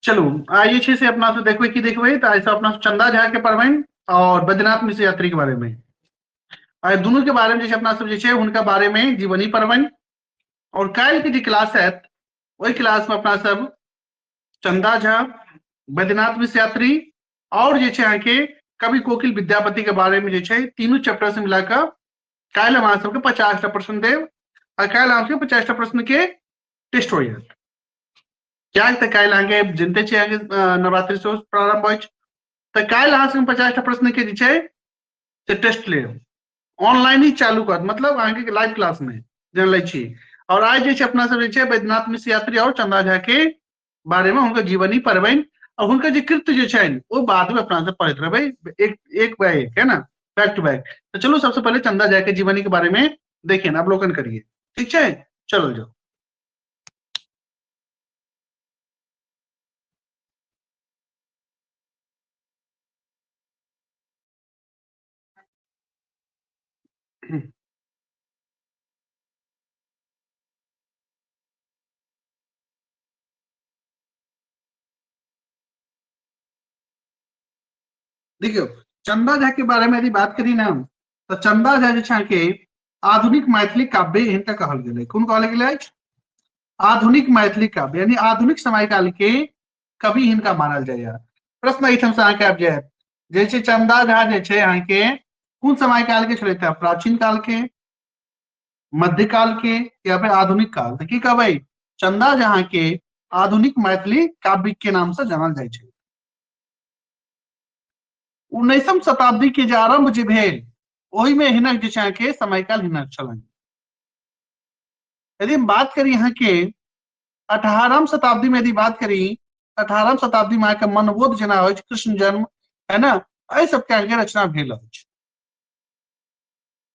चलू आइए छे से अपना से देखबे की देखबे तो ऐसा अपना चंदा झा के पढ़बनि और बैद्यनाथ मिश्र यात्री के बारे में और दोनों के बारे में जैसे अपना सब जैसे उनका बारे में जीवनी पढ़बनि और काल की जो क्लास है वही क्लास में अपना सब चंदा झा बैद्यनाथ मिश्र यात्री और जे अहाँ के कवि कोकिल विद्यापति के बारे में जे तीनों चैप्टर से मिलाकर काल हम सबके 50टा प्रश्न देव और काल हम सबके 50टा प्रश्न के टेस्ट हो जाए क्या तो काल आगे जनते छे आगे नवरात्रि से प्रारंभ हो तो काल अहाँ से 50टा प्रश्न के जे से टेस्ट ले ऑनलाइन ही चालू कर मतलब आगे के लाइव क्लास में जान लै छी और आज जे अपना सब जे बैद्यनाथ मिश्र यात्री और चंदा झा के बारे में उनका जीवनी पढ़बनि और उनका जो कृत्य जो है वो बाद में अपना से पढ़ते रहे एक बाय एक है ना बैक टू बैक। तो चलो सबसे पहले चंदा झा के जीवनी के बारे में देखिए अवलोकन करिए ठीक है चलो जाओ। देखियो चंदा झा के बारे में यदि बात करी ना तो चंदा झा जे के आधुनिक मैथिली काव्य हिनका कहल गेलै कोन कहल गेलै आधुनिक मैथिली काव्य यानी आधुनिक समय काल के कवि हिनका मानल जाइए। प्रश्न एहिठाम से अहाँके आबि जायत जे छै चंदा झा जे छै अहाँके कोन समय काल के छलथि प्राचीन काल के मध्यकाल के या फिर आधुनिक काल तो की कहबै चंदा झा के आधुनिक मैथिली काव्य के नाम से जानल जाइ छै। 19वीं शताब्दी के जे आरंभ जे भेल ओहि में हिनक जे छै के समय काल हिनक छलनि। यदि हम बात करी यहाँ के 18वीं शताब्दी में यदि बात करी 18वीं शताब्दी में के मनबोध जना हो कृष्ण जन्म है ना एहि सबके आगे रचना भेल अछि।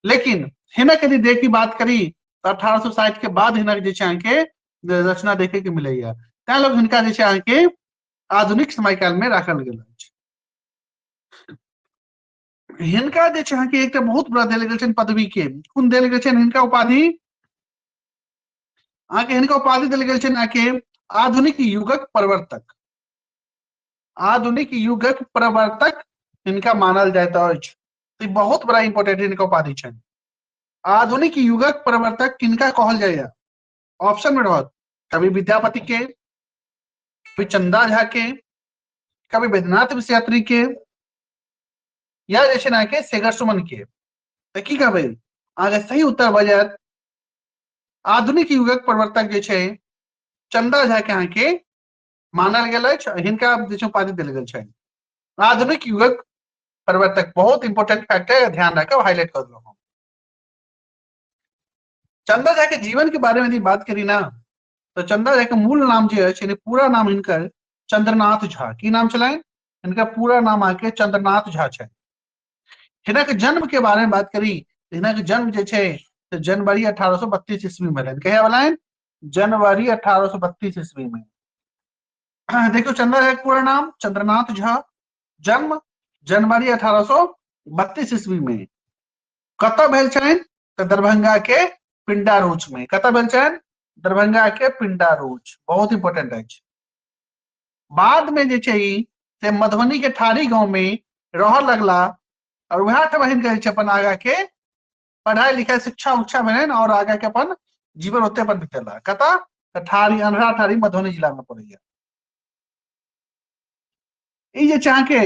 लेकिन हिनक यदि देख की बात करी तो 1860 के बाद हिनक जे छै के रचना देखे के मिलैया तैं लोग हिनका जे छै के आधुनिक समय काल में राखल गेल अछि। हिनका जे छै के एकटा बहुत बड़ा देल गेल छनि पदवी के कोन देल गेल छनि हिनका उपाधि आके हिनका उपाधि देल गेल छनि आके आधुनिक युगक प्रवर्तक। आधुनिक युगक प्रवर्तक हिनका मानल जाइत अछि तो बहुत बड़ा इंपोर्टेंट इनका उपाधि छनि। आधुनिक युगक प्रवर्तक किनका कहल जाइए ऑप्शन में रहत कवि विद्यापति के कवि चंदा झा के कवि बैद्यनाथ मिश्र यात्री के या जे छै के शेखर सुमन के तो की कहबै आगे सही उत्तर भऽ जायत आधुनिक युगक प्रवर्तक जे छै चंदा झा के अहाँके मानल गेल अछि हिनका जे छै उपाधि देल गेल छनि आधुनिक युगक प्रवर्तक। बहुत इंपोर्टेंट फैक्ट है ध्यान रखो हाईलाइट कर दो। चंदा झा के जीवन के बारे में बात करी ना तो चंदा झा के मूल नाम जो है पूरा नाम हिनकर चंद्रनाथ झा की नाम छलनि इनका पूरा नाम आके चंद्रनाथ झा छै। हिनक जन्म के बारे में बात करी हिनक जन्म जे छै जनवरी 1832 ईस्वी में भेलनि कहिया भेलनि जनवरी 1832 ईस्वी में। देखियो चंदा झा के पूरा नाम चंद्रनाथ झा जन्म जनवरी 1832 ईस्वी में कतऽ भेल छनि तो दरभंगा के पिंडारुच में कतऽ भेल छनि दरभंगा के पिंडारुच बहुत इंपोर्टेंट अछि। बाद में जे छै से मधुबनी के ठारी गांव में रह लगला और वह ठाम हिनकर जे छै अपन आगा के पढ़ाई लिखाई शिक्षा उच्छा भेलनि और आगा के अपन जीवन ओते अपन बितेला कतऽ ठारी अन्हरा ठारी मधुबनी जिला में पड़ैया। ई जे छै अहाँके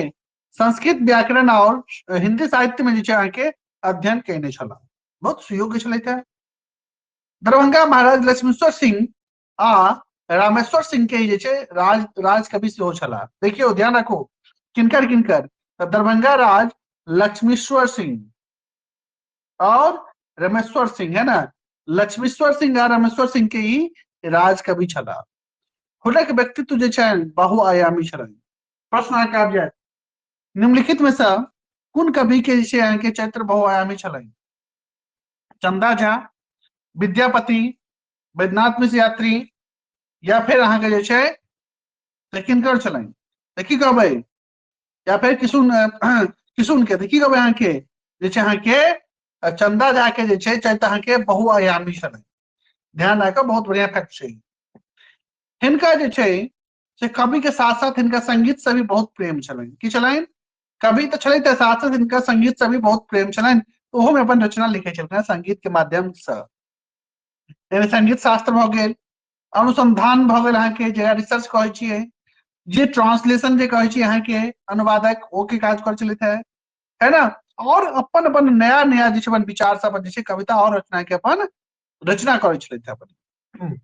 संस्कृत व्याकरण और हिंदी साहित्य में जे छै अहाँके अध्ययन केने छला बहुत सुयोग्य छलथि है। दरभंगा महाराज लक्ष्मीश्वर सिंह आ रामेश्वर सिंह के जे छै राज कवि सेहो छला। देखियो ध्यान रखो किनकर किनकर दरभंगा राज लक्ष्मीश्वर सिंह और रामेश्वर सिंह है ना लक्ष्मीश्वर सिंह और रामेश्वर सिंह के ही राज कवि छला। हुनक व्यक्तित्व जे छै बहुआयामी छलनि। प्रश्न अहाँके आबि जायत निम्नलिखित में से कोन कवि के जे छै अहाँके चरित्र बहुआयामी छलनि चंदा झा विद्यापति बैद्यनाथ मिश्र यात्री या फिर अहाँके जे छै से किनकर छलनि तऽ की कहबै या फिर किशुन के तऽ की कहबै अहाँके जे छै अहाँके चंदा झा के जे छै चरित्र अहाँके बहुआयामी छलनि। ध्यान राखो बहुत बढ़िया फैक्ट छै। हिनका जे छै से कवि के साथ साथ इनका संगीत से भी बहुत प्रेम छलन की छलन, कवि तो छले साथ साथ इनका संगीत से भी बहुत प्रेम छलन, तो ओहो में अपन रचना लिखे छलखिन संगीत के माध्यम से। यानी संगीत शास्त्र भ गेल, अनुसंधान भ गेल, अहाँ के जे रिसर्च कहै छियै, जे ट्रांसलेशन जे कहै छी अहाँ के अनुवादक ओ के काज कर चलत है ना। और अपन अपन नया नया जे छै अपन विचार से अपन जे छै कविता और रचना के अपन रचना करै छलथि अपन।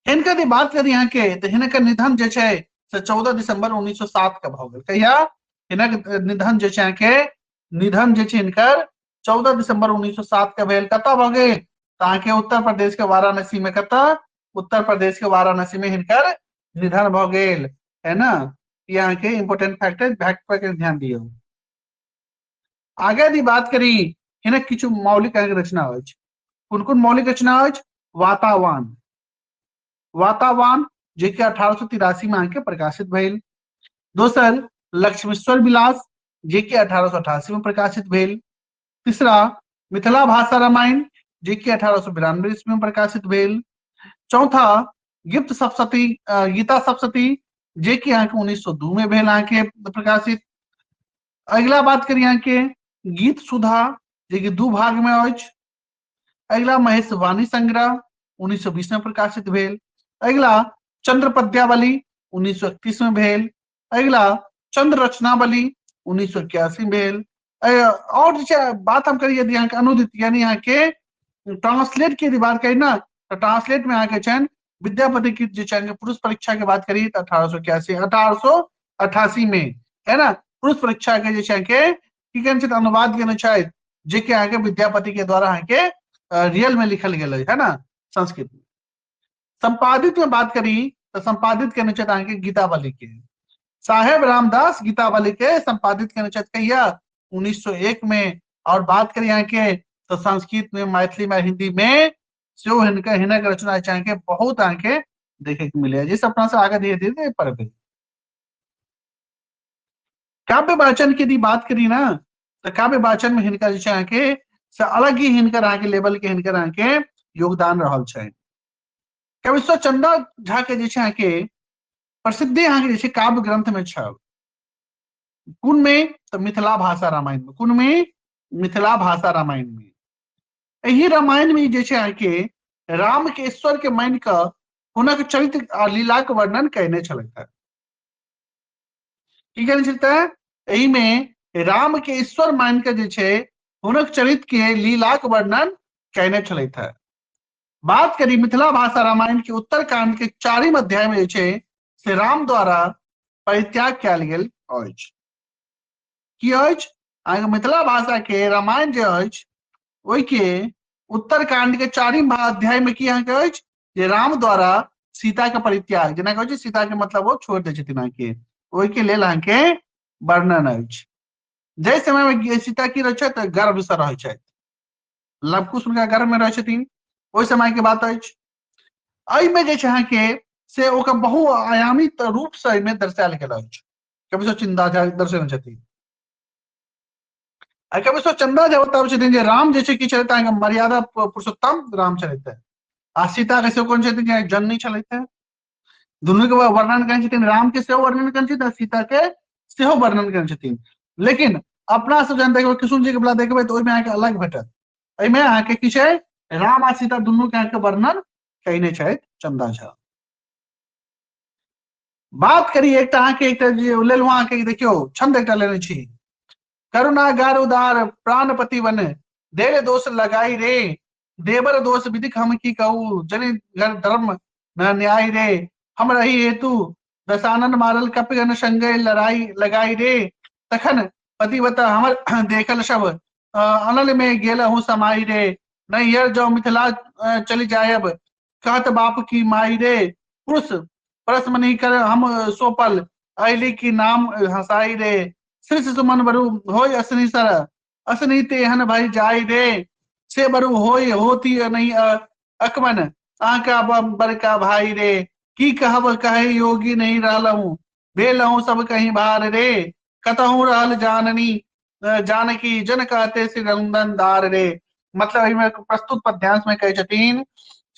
हिनकर जे बात करी अहाँ के तो हिनकर निधन जे छै से 14 दिसंबर 1907 के भ गेल। कहिया हिनक निधन जे छै अहाँ के निधन जे छै हिनकर 14 दिसंबर 1907 के भेल। कतऽ भ गेल तो अहाँ के उत्तर प्रदेश के वाराणसी में, कतऽ उत्तर प्रदेश के वाराणसी में हिनकर निधन भ गेल, है ना। ये अहाँ के इंपोर्टेंट फैक्ट है, फैक्ट पर ध्यान दियौ। आगे यदि बात करी हिनक किछु मौलिक रचना अछि, कोन कोन मौलिक रचना अछि? वातावान, वातावान जे कि 1883 में अहाँके प्रकाशित भेल। दोसर लक्ष्मीश्वर विलास जे कि 1888 में प्रकाशित भेल। तीसरा मिथिला भाषा रामायण जे कि 1892 ईस्वी में प्रकाशित भेल। चौथा गिफ्ट सप्तशती, गीता सप्तशती जे कि अहाँके 1902 में भेल अहाँके प्रकाशित। अगला बात करी अहाँके गीत सुधा जे कि 2 भाग में अछि। अगला महेश वाणी संग्रह 1920 में प्रकाशित भेल। अगला चंद्र पद्यावली 1931 में भेल। अगला चंद्र रचनावली 1981 में भेल। और बात हम करिए यदि अहाँके अनुदित यानी यहाँ के ट्रांसलेट की यदि बात करी ना तो ट्रांसलेट में अहाँके छनि विद्यापति की जे छनि पुरुष परीक्षा के बात करी तो 1888 में, है ना। पुरुष परीक्षा के जे छै के की कहै छै अनुवाद केने छै जे कि अहाँके विद्यापति के द्वारा अहाँके रियल में लिखल गेल है ना संस्कृत में। संपादित में बात करी तो संपादित केने छै अहाँके गीतावली के, साहेब रामदास गीतावली के संपादित केने छै कहिया 1901 में। और बात करी यहाँ के तो संस्कृत में, मैथिली में, हिंदी में जो हिनक रचना चाहे के बहुत आके देखे के मिले, जिस अपना से आगे धीरे धीरे पढ़बे। काव्य वाचन की यदि बात करी ना तो काव्य वाचन में हिनका जे अहाँके से अलग ही हिनकर अहाँके लेवल के हिनकर अहाँके योगदान रहल छै। कविश्वर चंदा झा के जे छै अहाँके प्रसिद्धि अहाँके जे छै काव्य ग्रंथ में छल, कुन में तो मिथिला भाषा रामायण में, कुन में मिथिला भाषा रामायण में। यही रामायण में जे छै अहाँके राम के ईश्वर के मान कऽ हुनक चरित्र आ लीला के वर्णन कयने छलथि। की कहने छलथि एही में राम के ईश्वर मान के जे छै हुनक चरित्र के लीला के वर्णन कयने छलथि। बात करी मिथिला भाषा रामायण के उत्तर कांड के 4 अध्याय में जे छै से राम द्वारा परित्याग कयल गेल अछि। की अछि अहाँके मिथिला भाषा के रामायण जे अछि ओहि के उत्तर कांड के 4 अध्याय में की अहाँके अछि जे राम द्वारा सीता के परित्याग, जेना कहै छै सीता के मतलब वो छोड़ दै छथिन अहाँके, ओहि के लेल अहाँके वर्णन अछि। जै समय में सीता की रहै छथि गर्भ से रहै छथि, लवकुश हुनका गर्भ में रहै छथिन, ओहि समय के बात अछि। एहिमे जे छै अहाँके से ओकर बहुआयामी रूप से एहिमे दर्शायल गेल अछि। कविश्वर चंदा झा दर्शेने छथिन। कविश्वर चंदा झा बताबै छथिन जे राम जे छै की छलथि अहाँके मर्यादा पुरुषोत्तम राम छलथि आ सीता के सेहो कोन छथिन जे जननी छलथि। दुनू के वर्णन करै छथिन, राम के सेहो वर्णन करै छथिन आ सीता के सेहो वर्णन करै छथिन। लेकिन अपना सब जहन देखबै कृष्ण जी के बला देखबै तो ओहिमे अहाँके अलग भेटत। एहिमे अहाँके की छै राम आ सीता दुनू के अहाँके वर्णन कयने छथि चंदा झा। बात करी एकटा अहाँके एकटा जे लेलहुँ अहाँके देखियौ छंद एकटा लेने छी, करुणा गार उदार प्राणपति वन देर दोष लगाई रे, देवर दोष विधिक हम की कहूँ जनि धर्म न न्याय रे, हम रही हेतु दशानन मारल कपिगन संगे लड़ाई लगाई रे, तखन पतिव्रता हमर देखल सब अनल में गेल हूँ समाई रे, नैहर जो मिथिला चली जायब कहत बाप की माई रे, पुरुष परस्म नहीं कर हम सोपल अली की नाम हंसाई रे, शीर्ष सुमन बरु होय असनी सर असनी तेहन भाई जाई रे, से बरु होय होती नहीं अकमन आका बड़का भाई रे, की कहब कहे योगी नहीं रहलहूँ भेलहूँ सब कहीं बाहर रे, कतहूँ रहल जाननी जानकी जन कहते श्री रंगन दार रे। मतलब एहिमे प्रस्तुत पद्यांश में कहै छथिन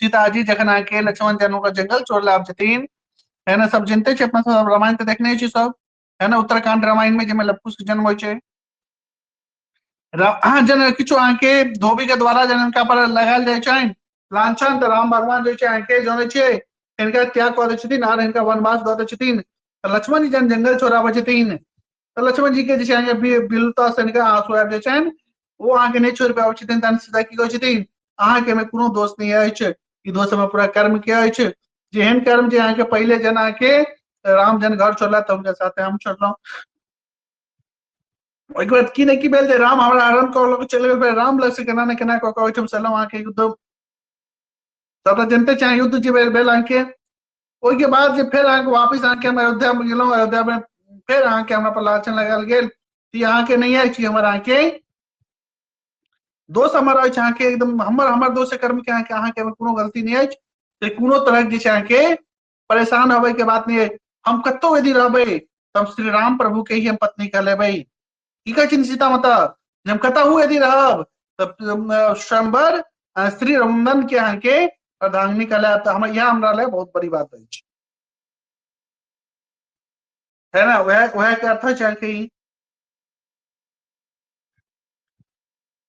सीताजी जखन अहाँके लक्ष्मण जनू का जंगल छोड़ आबै छथिन है ना, सब जानते छे, अपना सब रामायण तो देखने छी सब, है ना, उत्तरकांड रामायण में जेमे लव कुश के जन्म होय छे। हाँ, जन किछु आके धोबी के द्वारा जन इनका पर लगायल जाय छनि लांछन, तो राम भगवान जे छै आके जाने छे इनका त्याग कऽ दै छथिन और इनका वनवास दऽ दै छथिन। तो लक्ष्मण जी जन जंगल छोड़ाबै छथिन, तो लक्ष्मण जी के जे छै अहाँके बिलता से इनका आंसू आबि जाय छनि, वो अहाँके नहीं छोड़ि पाबै छथिन, तहन सीता की कहै छथिन अहाँके में कोनो दोष नहीं अछि, ई दोष हमर पूरा कर्म के अछि, जेहन कर्म जे अहाँके पहिले जन अहाँके राम जन घर छोड़ला तऽ हुनका साथे हम छोड़लहुँ। ओहिके बाद की नहीं की भेल जे राम हमरा हरण कऽ लऽ के चलि गेल, फेर राम लग से केना ने केना कऽ के ओहिठाम से एलहुँ अहाँके युद्ध, सबटा जनते छै युद्ध जे भेल अहाँके। ओहिके बाद जे फेर अहाँके वापिस अहाँके हम अयोध्या में गेलहुँ, अयोध्या में फेर अहाँके हमरा पर लांछन लगायल गेल, ई अहाँके नहीं अछि, हमर अहाँके दोष हमर अछि, अहाँके एकदम हमर दोष कर्म के अहाँके कोनो गलती नहीं अछि, से कोनो तरह जे छै अहाँके परेशान होबे के बात नहीं है। हम कतौ यदि रहबै तब श्री राम प्रभु के ही हम पत्नी कह लेबै, की कहै छी सीता माता, हम कतहु यदि रहब तब स्वयंवर श्री रघुनंदन के अहाँके अर्धांगिनी कहलायब, तो हम यह हमरा लिए बहुत बड़ी बात अछि, है ना, वह वह के अर्थ है कि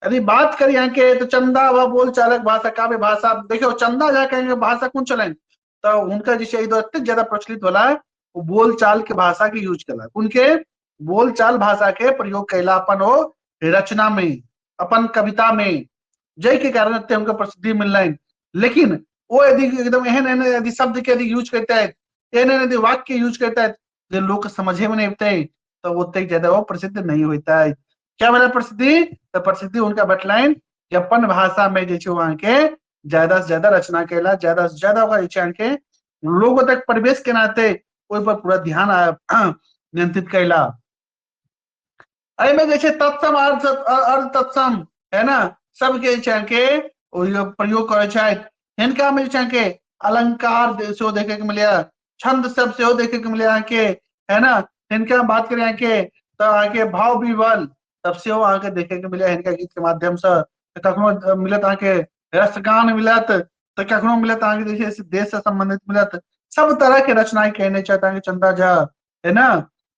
यदि बात करी यहाँ के तो चंदा व बोल चालक भाषा काव्य भाषा, देखियो चंदा जा कहेंगे भाषा कौन चले, तो उनका जैसे इधर इतने ज्यादा प्रचलित होला है, वो बोल चाल के भाषा के यूज कला, उनके बोल चाल भाषा के प्रयोग कैला अपन हो रचना में, अपन कविता में, जय के कारण उनका प्रसिद्धि मिल रहा। लेकिन वो यदि एकदम एहन एहन यदि शब्द के यदि यूज करता है, एहन एहन यदि वाक्य यूज करता है जो लोग समझे में नहीं होते, तो उतने ज्यादा वो प्रसिद्ध नहीं होता है। क्या मिला प्रसिद्धि, तो प्रसिद्धि उनका बटलाइन कि अपन भाषा में जे वहां के ज्यादा से ज्यादा रचना कैला, ज्यादा से ज्यादा के लोगों तक प्रवेश के नाते ओहि पर पूरा ध्यान नियंत्रित कैला। एहिमे जे छै तत्सम अर्ध तत्सम, है ना, सबके के प्रयोग करे छथि, हिनका में के अलंकार सेहो देखे के मिले, छंद सब सेहो देखे के मिले अहाँके, है ना, हिनका बात करें अहाँके तो अहाँके भाव विवल तब सेहो अहाँके देखे के मिले हिनका गीत के माध्यम से, कखनो मिलत अहाँके रसगान मिलत, तो कखनो मिलत अहाँके जे छै देश से संबंधित मिलत, सब तरह के रचनाएं कहने चाहता है चंदा झा, है ना।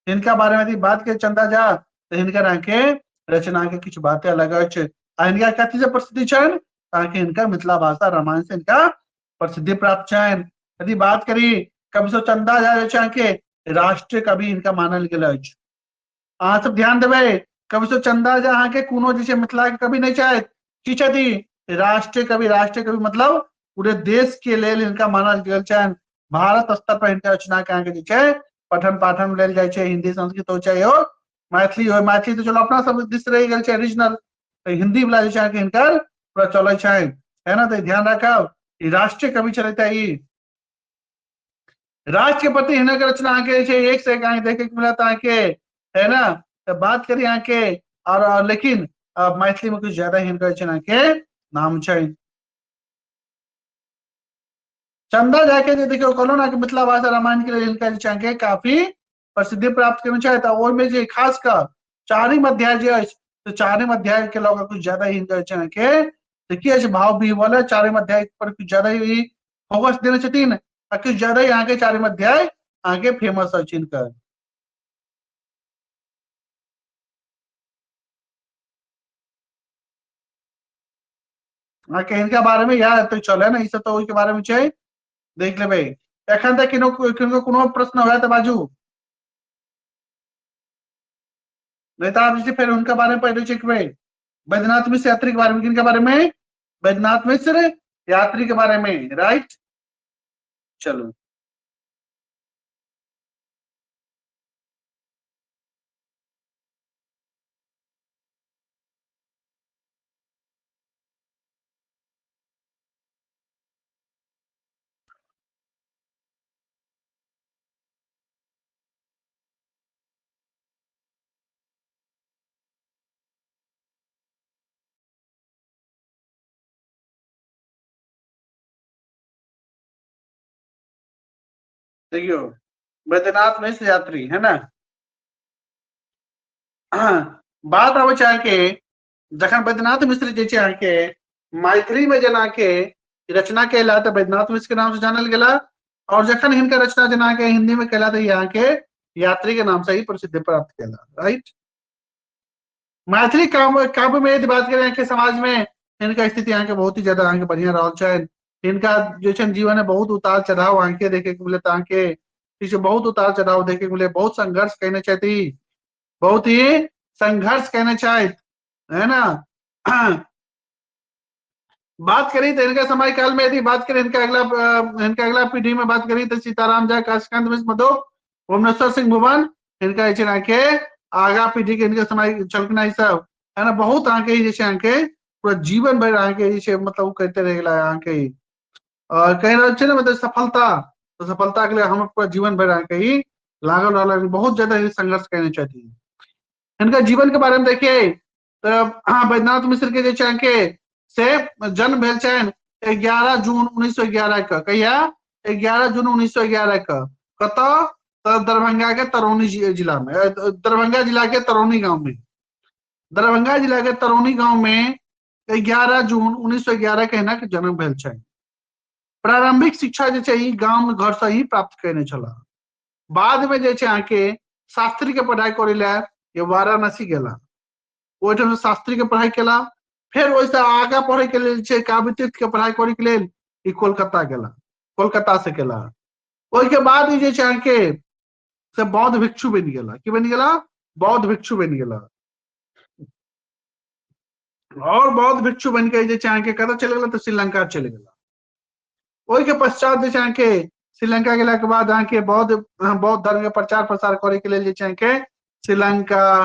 इनका बारे में यदि बात करें चंदा झा तो हिनकर अहाँके रचना के किछु बातें अलग अछि, आ हिनका कथी से प्रसिद्धि छनि, अहाँके हिनका मिथिला भाषा रामायण से इनका प्रसिद्धि प्राप्त छनि। यदि बात करी कवि सो चंदा झा जे छै अहाँके राष्ट्रीय कवि इनका मानल गेल अछि, अहाँ सब ध्यान देबै, कवि सो चंदा झा अहाँके कोनो जे छै मिथिला के कवि नहीं छथि, की छथि राष्ट्रीय कवि, राष्ट्रीय कवि मतलब पूरे देश के लेल इनका मानल गेल छनि, भारत स्तर पर इनका रचना के अहाँके जे छै पठन पाठन लेल जाइ छै, हिंदी संस्कृत हो चाहे हो मैथिली हो, मैथिली तो चलो अपना सब दिस रहि गेल छै रीजनल, तो हिंदी वाला जे छै अहाँके हिनकर पूरा चलै छनि, है ना, तो ध्यान रखब ई राष्ट्रीय कवि छलथि ई। राष्ट्र के प्रति हिनक रचना अहाँके छै एक से एक अहाँके देखे के मिलत अहाँके, है ना, तो बात करी अहाँके और लेकिन मैथिली में कुछ ज्यादा हिनकर छै अहाँके नाम छै। चंदा जाके जे देखियो कहलो ना कि मिथिला भाषा रामायण के लेल हिनका जे छै अहाँके काफी प्रसिद्धि प्राप्त केने छथि, ओहिमे जे खास कऽ चारिम अध्याय जे अछि, तो चारिम अध्याय के लऽ कऽ कुछ ज्यादा हिनकर छै अहाँके देखिए छै भाव विह्वल चारिम अध्याय पर कुछ ज्यादा ही फोकस देने छथिन, आ कुछ ज्यादा ही अहाँके चारिम अध्याय आगे फेमस अछि हिनकर। अहाँके हिनका बारे में याद तो चले ना, ई सब तो ओहि के बारे में छै देख लेबै। एखन तक किनको कोनो प्रश्न हुए तो बाजू, नहीं तो आप फिर उनका बारे में पहले सीखबै। बैद्यनाथ मिश्र यात्री के बारे में, किनके बारे में, बैद्यनाथ मिश्र यात्री के बारे में, राइट। चलो देखियो बैद्यनाथ मिश्र यात्री, है ना, बात आबै छै अहाँके जखन बैद्यनाथ मिश्र जे छै अहाँके मैथिली में जेना के रचना केला तो बैद्यनाथ मिश्र के नाम से जानल गेला, और जखन हिनकर रचना जेना के हिंदी में कहला तो यहाँ के यात्री के नाम से ही प्रसिद्धि प्राप्त केला, राइट। मैथिली काव्य में यदि बात करें के समाज में इनका स्थिति यहाँ के बहुत ही ज्यादा यहाँ के बढ़िया रहा है। इनका जो जीवन है बहुत उतार चढ़ाव यहाँ के देखे के मिले, के पीछे बहुत उतार चढ़ाव देखे के मिले, बहुत संघर्ष कहने चाहती, बहुत ही संघर्ष कहने चाहे, है ना। बात करी तो इनका समय काल में यदि बात करें इनका अगला पीढ़ी में बात करी तो सीताराम झा, काशीकांत मिश्र मधु, भुवनेश्वर सिंह भुवन, इनका के आगा पीढ़ी के इनके समय चलकना ही सब, है ना। बहुत आके जैसे आके पूरा जीवन भर आके जैसे मतलब कहते रहेला आके और कह रहे ना मतलब सफलता, तो सफलता के लिए हम पूरा जीवन भर आके ही लागल वाला बहुत ज्यादा ही संघर्ष करने चाहती है। इनका जीवन के बारे में देखिए तो हाँ, बैद्यनाथ मिश्र के जैसे आके से जन्म भेल छन 11 जून 1911 का, कहिया 11 जून 1911 का, कतऽ तो दरभंगा के तरौनी जिला में, दरभंगा जिला के तरौनी गांव में, दरभंगा जिला के तरौनी गांव में 11 जून 1911 के हिनक जन्म भेल छन। प्रारंभिक शिक्षा जे छै ई गांव घर से ही प्राप्त करने छला। बाद में जे छै आके शास्त्री के पढ़ाई करे ला ये वाराणसी गेला, ओहिठाम से शास्त्री के पढ़ाई केला, फिर वैसे आगा पढ़े के लिए छै काव्य तीर्थ के पढ़ाई करे के लिए ई कोलकाता गेला, कोलकाता से केला। ओहि के बाद ई जे छै आके से बौद्ध भिक्षु बन गेला, की बन गेला, बौद्ध भिक्षु बन गेला। और बौद्ध भिक्षु बन के जे छै आके कतऽ चले गेला तो श्रीलंका चले गेला। ओहि के पश्चात जे छै आके श्रीलंका गेला के बाद आके बौद्ध धर्म के प्रचार प्रसार करे के लिए जे छै आके श्रीलंका,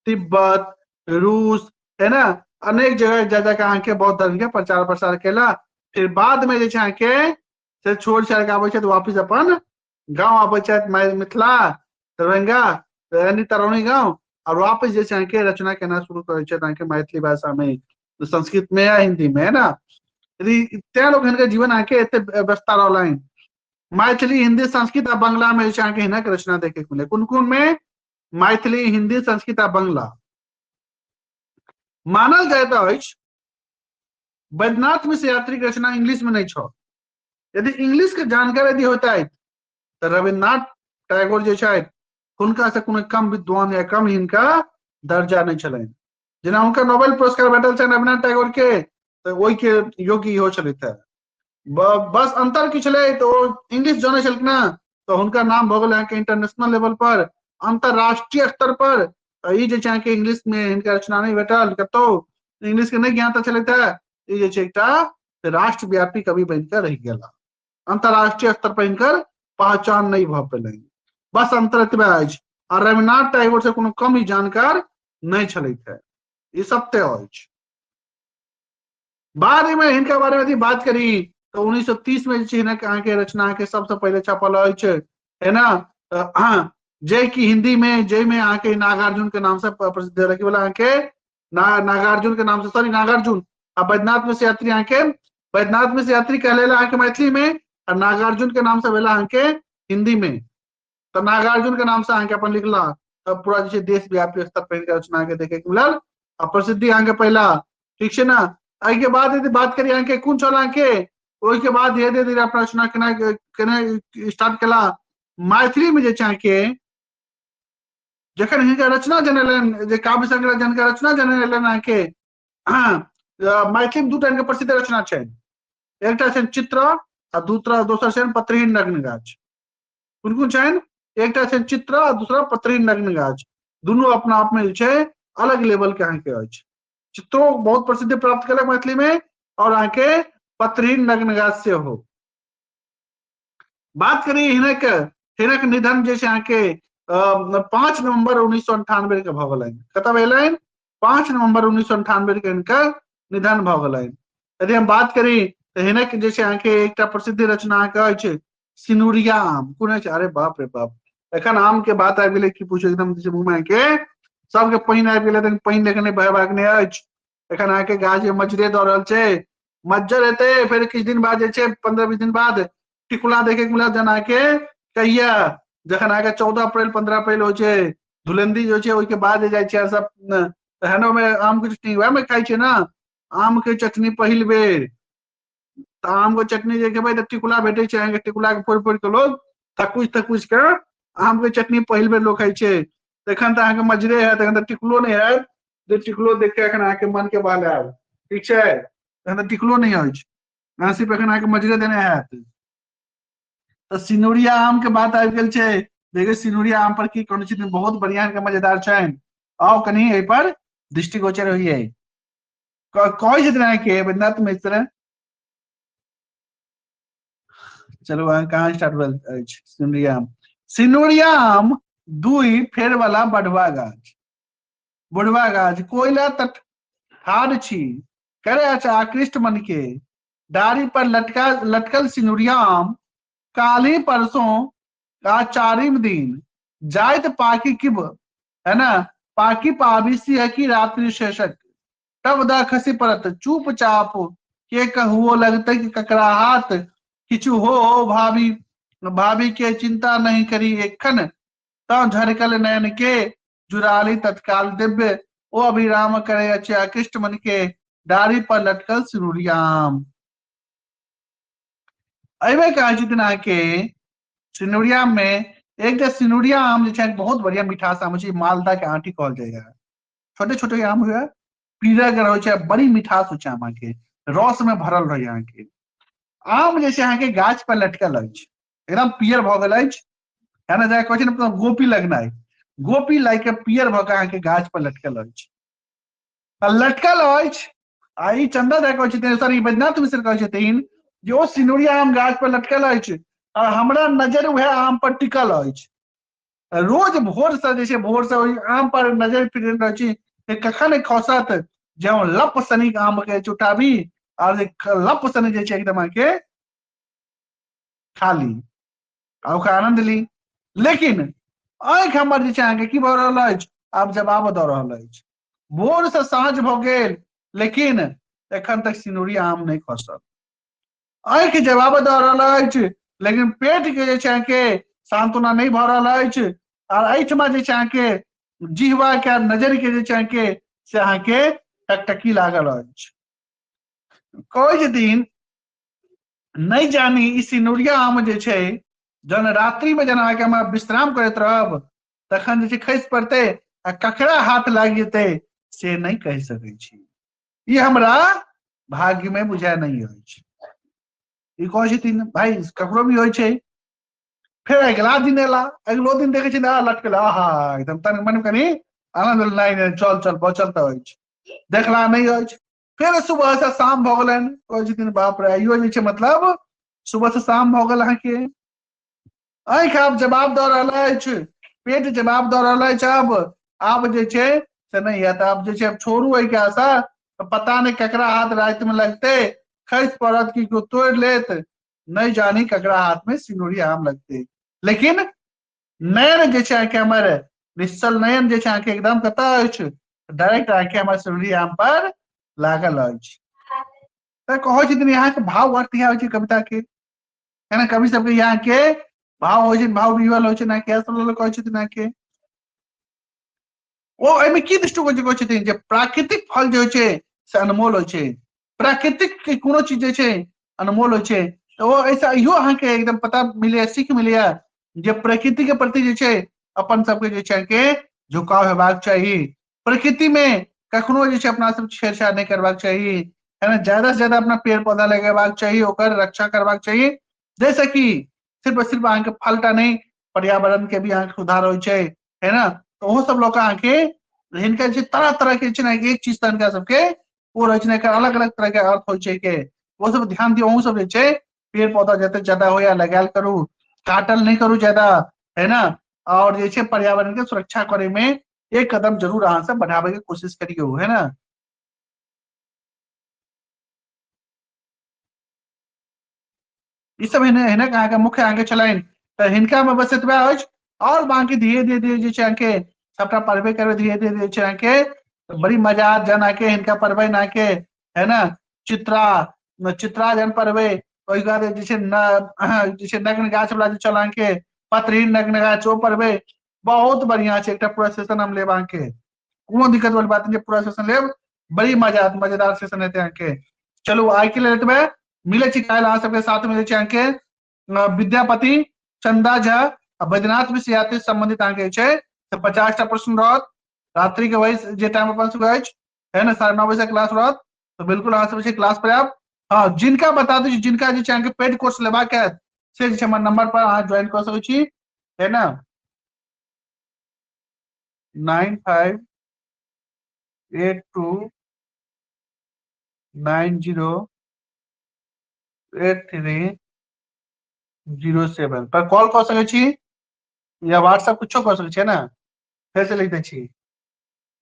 तिब्बत, रूस, है ना, अनेक जगह जा जाके आके बौद्ध धर्म के प्रचार प्रसार केला। फिर बाद में जे छै आके से छोड़ छाड़ के आबै छै तो वापिस अपन गांव आबै छै मिथिला, दरभंगा यानी तरौनी गांव, और वापस जे छै आके रचना केना शुरू करे छै आके मैथिली भाषा में, संस्कृत में या हिंदी में, है ना। यदि त्या लोग हिनके जीवन आके एते व्यवस्था रहलन। मैथिली, हिंदी, संस्कृत आ बांग्ला में जे छै आके हिनक रचना देखे के मिले। कुन में? मैथिली, हिंदी, संस्कृत आ बांग्ला। मानल जाइत अछि बैद्यनाथ मिश्र यात्री के रचना इंग्लिश में नहीं छो। यदि इंग्लिश के जानकार यदि होता तो रविन्द्रनाथ टैगोर जे छथि हुनका से कोनो कम विद्वान या कम हिनका दर्जा नहीं छलनि। जेना हुनका नोबेल पुरस्कार भेटल छनि रविन्द्रनाथ टैगोर के तो ओहि के योग्य इहो छलथि। बस अंतर की छलै तो इंग्लिश जाने छलखिन तो हुनका नाम भऽ गेल अहाँके इंटरनेशनल लेवल पर, अंतरराष्ट्रीय स्तर पर ई जे छै अहाँके इंग्लिश में हिनका रचना नहीं भेटल, कतौ इंग्लिश के नहीं ज्ञाता छलथि। ई जे छै एकटा राष्ट्रव्यापी कवि बनकर रहि गेला, अंतरराष्ट्रीय स्तर पर हिनकर पहचान नहीं भऽ पेलनि। बस अंतर एतबे अछि। और रविन्द्रनाथ टैगोर से कोनो कम ही जानकार नहीं छलथि, ई सत्य अछि। बाद में हिनका बारे में यदि बात करी तो 1930 में के रचना के सबसे पहले छपल है ना, जय की हिंदी में, जय में आके नागार्जुन के नाम से प्रसिद्ध है। बोला आके नागार्जुन के नाम से, सॉरी नागार्जुन, अब बैद्यनाथ मिश्र यात्री आके बैद्यनाथ मिश्र यात्री कहलेला आके मैथिली में, और नागार्जुन के नाम से भेला आके हिंदी में। तो नागार्जुन के नाम से आके अपन लिखला तब पूरा जैसे देश व्यापी स्तर पर रचना के देखे के मिलल और प्रसिद्धि आके पहला, ठीक है ना। आई के बाद यदि बात करिए आके कौन चल आके ओहि के बाद धीरे धीरे अपना रचना केना स्टार्ट केला मैथिली में जे के जखन हिनका रचना जनेलन, जे काव्य संग्रह जिनका रचना जनेलन आके मैथिली में दूटा प्रसिद्ध रचना छै, एकटा छै चित्र आ दोसर छै पत्रहीन नग्न गाछ। कुन छनि? एकटा छै चित्र आ दूसरा पत्रहीन नग्न गाछ। दुनू अपना आप में छै अलग लेवल के अहाँके अछि। चित्रों बहुत प्रसिद्धि प्राप्त कलक मैथिली में और आके पत्रहीन नग्न गाछ से हो। बात करी हिनक निधन जैसे आके 5 नवंबर 1998 के भऽ गेलनि। कतऽ भेलनि? 5 नवंबर 1998 के हिनकर निधन भऽ गेलनि। यदि हम बात करी तो हिनक जैसे आके एकटा प्रसिद्ध रचना अछि सिनुरिया आम। कोन अछि? अरे बाप रे बाप, एखन आम के बात आबि गेलै कि पूछो, एकदम जैसे मुंह में के सबके पानि आबि गेलै, तखन पानि लेके नहीं बहबाक नहीं अछि। एखन आके गाछ में मज्जरे दऽ रहल छै, मज्जर हेतै फिर किछु दिन बाद जे छै 15-20 दिन बाद टिकुला देखे के मिलत। जेना के कहिया जखन आके 14 अप्रैल 15 अप्रैल हो छै धुलंडी जो छै, ओहि के बाद जाइ छै सब तहनो में आम के चटनी वह में खाइ छै ना, आम के चटनी पहिल बेर तो आम को चटनी जे भाई टिकुला भेटे छे, टिकुला के फोड़ फोड़ के लोग तकुच के आम के चटनी पहिल बेर लोग खाई छे। एखन तो अहाँके मजरे है, तखन तो टिकुलो नहीं है, जे टिकुलो देख के एखन अहाँके मन के बहल आयल, ठीक छै, तखन तो टिकुलो नहीं होइ छै, अहाँ सिर्फ एखन अहाँके मजरे देने हैत। तो सिनुरिया आम के बात आबि गेल छै। देखिए सिनुरिया आम पर की कहने छी, बहुत बढ़िया के मजेदार छनि। आओ कनी एहि पर दृष्टिगोचर होइए। कहै छथिन अहाँके वैद्यनाथ मिश्र, चलो अहाँ कहाँ स्टार्ट भेल अछि सिनुरिया आम। सिनुरिया आम दुई फेर वाला बढ़वा गाछ, बुढ़वा गाछ कोयला तट ठाढ़ छी, करे अच्छा आकृष्ट मन के, डारी पर लटकल सिनुरिया आम, काली परसों का चारिम दिन, जायत पाकी किब, है ना, पाकी पाविसी है कि रात्रि शेषक, तब द खसी परत चुपचाप, के कहुओ लगते कि ककराहात, किछु हो भाभी, भाभी के चिंता नहीं करी एखन, तब झरकल नयन के, जुराली तत्काल दिव्य, ओ अभिराम करे अच्छे आकृष्ट मन के, डारी पर लटकल सिनुरिया आम। अबे कहे छथिन अहाँके सिनुरिया आम में एक सिनुरिया आम जे बहुत बढ़िया मिठास आम छै, मालदा के आंटी कहल जाइए। छोटे छोटे आम हुए, पीरक रहे छै, बड़ी मिठास हो छै आम के, रस में भरल रहे अहाँ के। आम जे छै अहाँ के गाछ पर लटकल अछि, एकदम पियर भ गेल अछि, है ना, कहै छै ने गोपी लगनाइ, गोपी लाग के पियर भ के अहाँ के गाछ पर लटकल अछि। लटकल अछि आ ई चंदा झा कहै छथिन, सॉरी वैद्यनाथ मिश्र कहै छथिन जे ओ सिनुरिया आम गाछ पर लटकल अछि और हमरा नजर वह आम पर टिकल अछि। रोज भोर से जे छै, भोर से ओहि आम पर नजर फिरैत रहै छी, कखन खसत जे हम लप सनिक आम के चुटाबी और लप सनी जे छै एकदम के खा ली आ ओकर आनंद ली। लेकिन आंखि हमर जे छै अहाँके की भऽ रहल अछि, आब जवाब दऽ रहल अछि। भोर से साँझ भऽ गेल लेकिन एखन तक सिनुरिया आम नहीं खसल। आंखि जवाब दऽ रहल अछि लेकिन पेट के जे छै अहाँके सांत्वना नहीं भऽ रहल अछि, और एहिठमा जे छै अहाँके जिहवा के नजर के जे छै अहाँके से अहाँके टकटकी लागल अछि। कहै छथिन नहीं जानी ई सिनुरिया आम जे छै, जहन रात्रि में जेना अहाँके हम विश्राम करैत रहब तखन जे छै खसि पड़तै आ ककरा हाथ लागि जेतै से नहीं कहि सकै छी, ई हमरा भाग्य में बुझाय नहीं अछि। ई कहै छथिन भाई ककरो भी होइ छै। फिर अगला दिन एला, अगलो दिन देखे छी लटकल, आहा एकदम तन मन कनी आनंद, नहीं चल चल बचल तऽ अछि, देखला नहीं अछि। फिर सुबह से शाम भऽ गेलनि, कहै छथिन बाप रे इहो जे छै मतलब सुबह से शाम भऽ गेल अहाँके। आंखि आब जवाब दऽ रहल अछि, पेट जवाब दऽ रहल अछि, आब जे छै से नहीं हैत, आब जे छै छोड़ू एहि के आशा, पता नहीं केकरा हाथ राति में लगते, खसि पड़त कि केओ तोड़ि लेत, नहीं जानी केकरा हाथ में सिनुरिया आम लगते। लेकिन नयन जे छै अहाँके हमर निश्चल नयन जे छै अहाँके एकदम कतऽ अछि, डायरेक्ट अहाँके हमर सिनुरिया आम पर लागल अछि। तऽ कहै छथिन यहाँ के भाव अर्थ इएह होइ छै कविता के, है ना, कवि सबके यहाँ के भाव होइ छै, भाव विवल होइ छै ना, क्या सब लोग कहै छथिन अहाँके ओ एहिमे की दृष्टिकोण कहै छथिन जे प्राकृतिक फल जे होइ छै से अनमोल होइ छै, प्राकृतिक के कोनो चीज जे छै अनमोल होइ छै। तो वो ऐसा इहो अहाँके एकदम पता मिले, सीख मिलैया जे प्रकृति के प्रति जे छै अपन सबके जे छै के झुकाव हेबाक चाही। प्रकृति में कखनो जे छै अपना सब छेड़छाड़ नहीं करबाक चाही, है ना, ज्यादा से ज्यादा अपना पेड़ पौधा लगेबाक चाही, ओकर रक्षा करबाक चाही, जैसे कि सिर्फ सिर्फ अहाँके फलटा नहीं पर्यावरण के भी अहाँके सुधार होइ छै, है ना। तो वो सब लोग अहाँके हिनका जे तरह तरह के छै ना, एक चीज तऽ हिनका सबके ओ रहै छै ना, अलग अलग तरह के अर्थ होइ छै के, वो सब ध्यान दियौ, अहूँ सब जे छै पेड़ पौधा जते ज्यादा होया लगायल करू, काटल नहीं करू ज्यादा, है ना, और जे छै पर्यावरण के सुरक्षा करे में एक कदम जरूर अहाँ सब बढ़ाबे के कोशिश करियौ, है ना। ई सब हिनक अहाँके मुख्य अहाँके छलनि, तऽ हिनका में बस एतबा अछि, और बाकी धीरे धीरे धीरे जे छै अहाँके सबटा पढ़बे करबै, धीरे धीरे जे छै अहाँके बड़ी मजा आत जहन अहाँके हिनका पढ़बै अहाँके, है ना, चित्रा चित्रा जहन पढ़बै, ओहिके बाद जे छै जे छै नग्न गाछ वाला जे छल अहाँके पत्रहीन नग्न गाछ ओ पढ़बै, बहुत बढ़िया छै, एकटा पूरा सेशन हम लेब अहाँके, कोनो दिक्कत वाली बात नहीं, पूरा सेशन लेब, बड़ी मजा आत, मजेदार सेशन हेतै अहाँके। चलू आइ के लेल एतबे, मिले छी काल्हि अहाँ सबके साथ मिले छी अहाँके विद्यापति, चंदा झा आ बैद्यनाथ मिश्र यात्री संबंधित अहाँके छै से 50टा प्रश्न रहत। रात्रि के वही जे टाइम अपन सबके अछि है ना, 9:30 बजे क्लास रहत, तो बिल्कुल अहाँ सब क्लास पर आयब। हाँ, जिनका बता दी जिनका जे छै अहाँके पेड कोर्स लेबाक है से जे छै हमर नंबर पर अहाँ ज्वाइन कर सकै छी, है ना। 9582908307 पर कॉल कर सकै छी या व्हाट्सएप कुछो कर सकै छी ना। फिर से लिख दै छी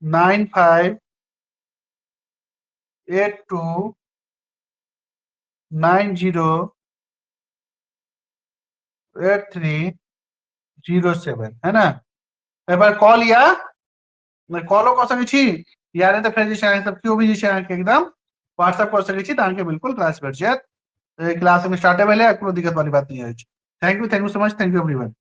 9582908307 है ना। एक बार कॉल या मैं कॉलो कर सकै छी या नहीं तो फिर जे छै अहाँ सब केओ भी जे छै अहाँके एकदम व्हाट्सएप कर सकै छी, तऽ अहाँके बिल्कुल क्लास भेट जायत। क्लास में स्टार्टे भेलै, कोनो दिक्कत वाली बात नहीं है। Thank you so much, thank you everyone.